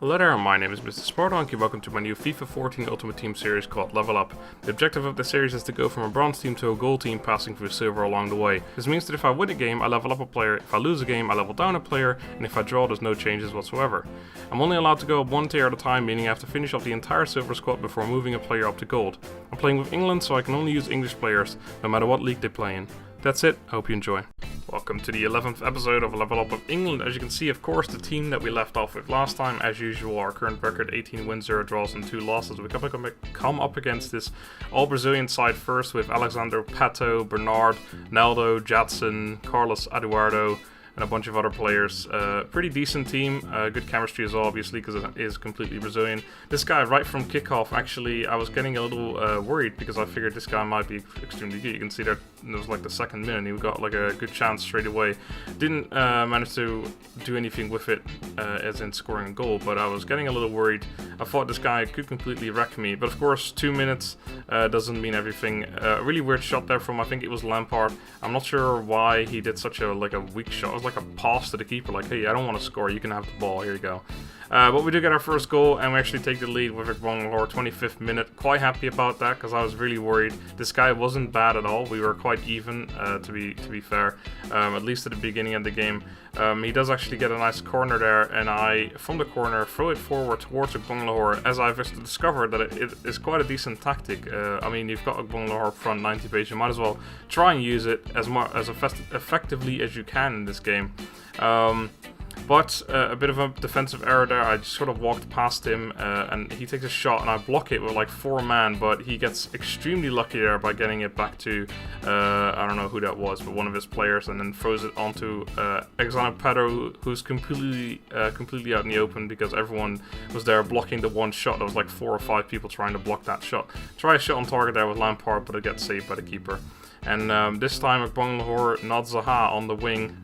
Hello there, my name is Mr. Sportdonkey. Welcome to my new FIFA 14 Ultimate Team series called Level Up. The objective of the series is to go from a bronze team to a gold team, passing through silver along the way. This means that if I win a game, I level up a player, if I lose a game, I level down a player, and if I draw, there's no changes whatsoever. I'm only allowed to go up one tier at a time, meaning I have to finish off the entire silver squad before moving a player up to gold. I'm playing with England, so I can only use English players, no matter what league they play in. That's it, I hope you enjoy. Welcome to the 11th episode of Level Up of England. As you can see, of course, the team that we left off with last time, as usual, our current record 18 wins, 0 draws and 2 losses. We come up against this all-Brazilian side first with Alexander Pato, Bernard, Naldo, Jadson, Carlos Eduardo, and a bunch of other players. Pretty decent team, good chemistry as well, obviously, because it is completely Brazilian. This guy, right from kickoff, actually, I was getting a little worried because I figured this guy might be extremely good. You can see that it was like the second minute, and he got like a good chance straight away. Didn't manage to do anything with it, as in scoring a goal, but I was getting a little worried. I thought this guy could completely wreck me, but of course, 2 minutes doesn't mean everything. A really weird shot there from, I think it was Lampard. I'm not sure why he did such a weak shot. It was like a pass to the keeper, like, hey, I don't want to score, you can have the ball, here you go. But we do get our first goal, and we actually take the lead with Ep.11, 25th minute. Quite happy about that, because I was really worried. This guy wasn't bad at all. We were quite even, to be fair, at least at the beginning of the game. He does actually get a nice corner there, and I, from the corner, throw it forward towards Ep.11, as I've discovered that it is quite a decent tactic. I mean, you've got Ep.11 up front, 90 pace, you might as well try and use it as effectively as you can in this game. But a bit of a defensive error there. I just sort of walked past him, and he takes a shot, and I block it with like 4 man, but he gets extremely lucky there by getting it back to, I don't know who that was, but one of his players, and then throws it onto Alexander Pato, who's completely out in the open because everyone was there blocking the one shot. There was like 4 or 5 people trying to block that shot. Try a shot on target there with Lampard, but it gets saved by the keeper. And this time Ep.11 nods Zaha on the wing,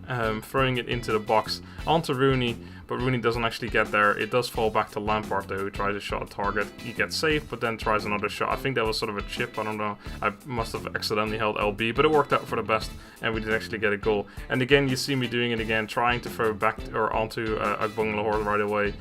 throwing it into the box onto Rooney, but Rooney doesn't actually get there. It does fall back to Lampard though, who tries a shot at target. He gets saved, but then tries another shot. I think that was sort of a chip, I don't know. I must have accidentally held LB, but it worked out for the best, and we did actually get a goal. And again, you see me doing it again, trying to throw back or onto Ep.11 right away.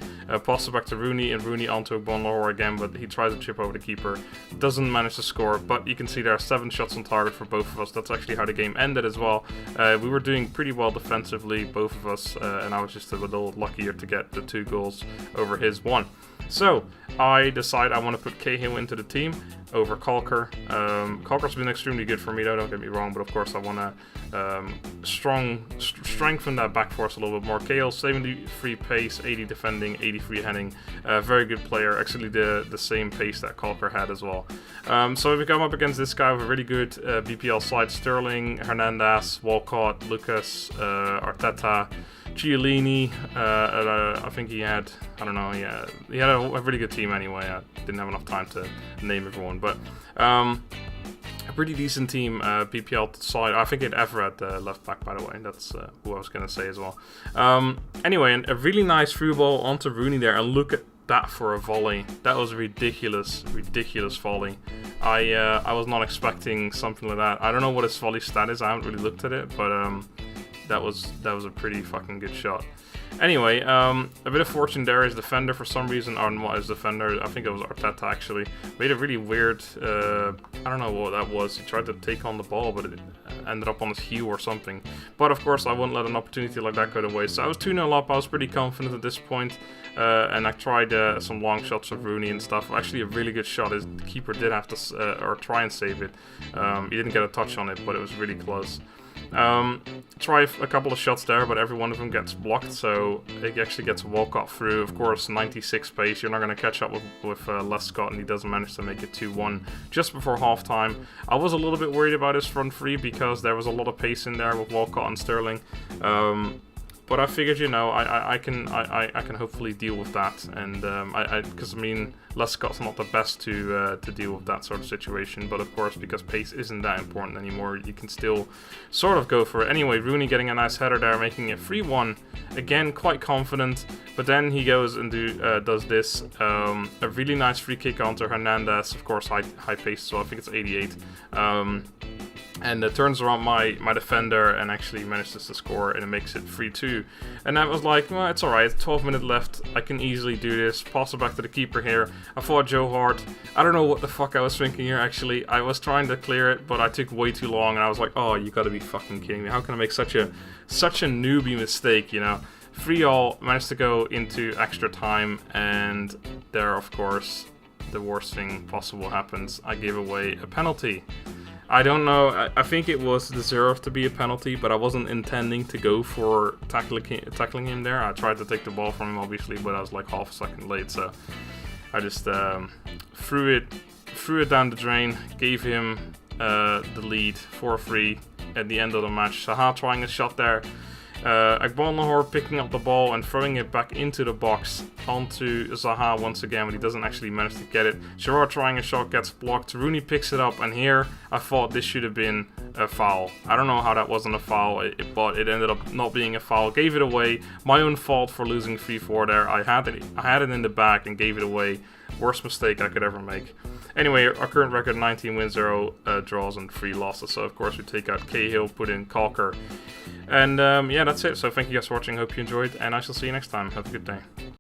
Pass it back to Rooney, and Rooney onto Ep.11 again, but he tries a chip over the keeper. Doesn't manage to score, but you can see there are 7 shots on target for both of us. That's actually how the game ended as well. We were doing pretty well defensively, both of us, and I was just a little luckier to get the 2 goals over his 1. So I decide I want to put Cahill into the team over Calker. Calker's been extremely good for me though, don't get me wrong, but of course I want to strengthen that back force a little bit more. Cahill, 73 pace, 80 defending, 83 heading. Very good player, actually the same pace that Calker had as well. So we come up against this guy with a really good BPL side: Sterling, Hernandez, Walcott, Lucas, Arteta, Chiellini. I think he had, I don't know, he had a really good team anyway. I didn't have enough time to name everyone, but a pretty decent team, PPL side. I think it Everett left back, by the way. That's who I was going to say as well. Anyway, and a really nice through ball onto Rooney there, and look at that for a volley. That was a ridiculous volley. I was not expecting something like that. I don't know what his volley stat is. I haven't really looked at it, but that was a pretty fucking good shot. Anyway, a bit of fortune there. His defender, for some reason, or not his defender, I think it was Arteta actually, made a really weird, I don't know what that was. He tried to take on the ball, but it ended up on his heel or something. But of course, I wouldn't let an opportunity like that go to waste. So I was 2-0 up. I was pretty confident at this point, and I tried some long shots of Rooney and stuff. Actually, a really good shot. His keeper did have to or try and save it. He didn't get a touch on it, but it was really close. Try a couple of shots there, but every one of them gets blocked, so it actually gets Walcott through. Of course, 96 pace, you're not going to catch up with Lescott, and he doesn't manage to make it 2-1 just before halftime. I was a little bit worried about his front three because there was a lot of pace in there with Walcott and Sterling. But I figured, you know, I can hopefully deal with that, and because I mean, Lescott's not the best to deal with that sort of situation. But of course, because pace isn't that important anymore, you can still sort of go for it. Anyway, Rooney getting a nice header there, making it 3-1. Again, quite confident. But then he goes and does this, a really nice free kick onto Hernandez. Of course, high pace, so I think it's 88. and turns around my defender and actually manages to score, and it makes it 3-2. And I was like, well, it's alright, 12 minutes left, I can easily do this, pass it back to the keeper here. I thought Joe Hart, I don't know what the fuck I was thinking here actually. I was trying to clear it, but I took way too long, and I was like, oh, you gotta be fucking kidding me. How can I make such a newbie mistake, you know? 3-all, managed to go into extra time, and there, of course, the worst thing possible happens. I gave away a penalty. I don't know, I think it was deserved to be a penalty, but I wasn't intending to go for tackling him there. I tried to take the ball from him, obviously, but I was like half a second late, so I just threw it down the drain, gave him the lead 4-3 at the end of the match. Zaha trying a shot there. Lahore picking up the ball and throwing it back into the box onto Zaha once again, but he doesn't actually manage to get it. Gerrard trying a shot, gets blocked. Rooney picks it up, and here I thought this should have been a foul. I don't know how that wasn't a foul, but it ended up not being a foul. Gave it away. My own fault for losing 3-4 there. I had it in the back and gave it away. Worst mistake I could ever make. Anyway, our current record 19 wins, 0 draws, and 3 losses. So of course we take out Cahill, put in Calker. And yeah, that's it. So thank you guys for watching. Hope you enjoyed, and I shall see you next time. Have a good day.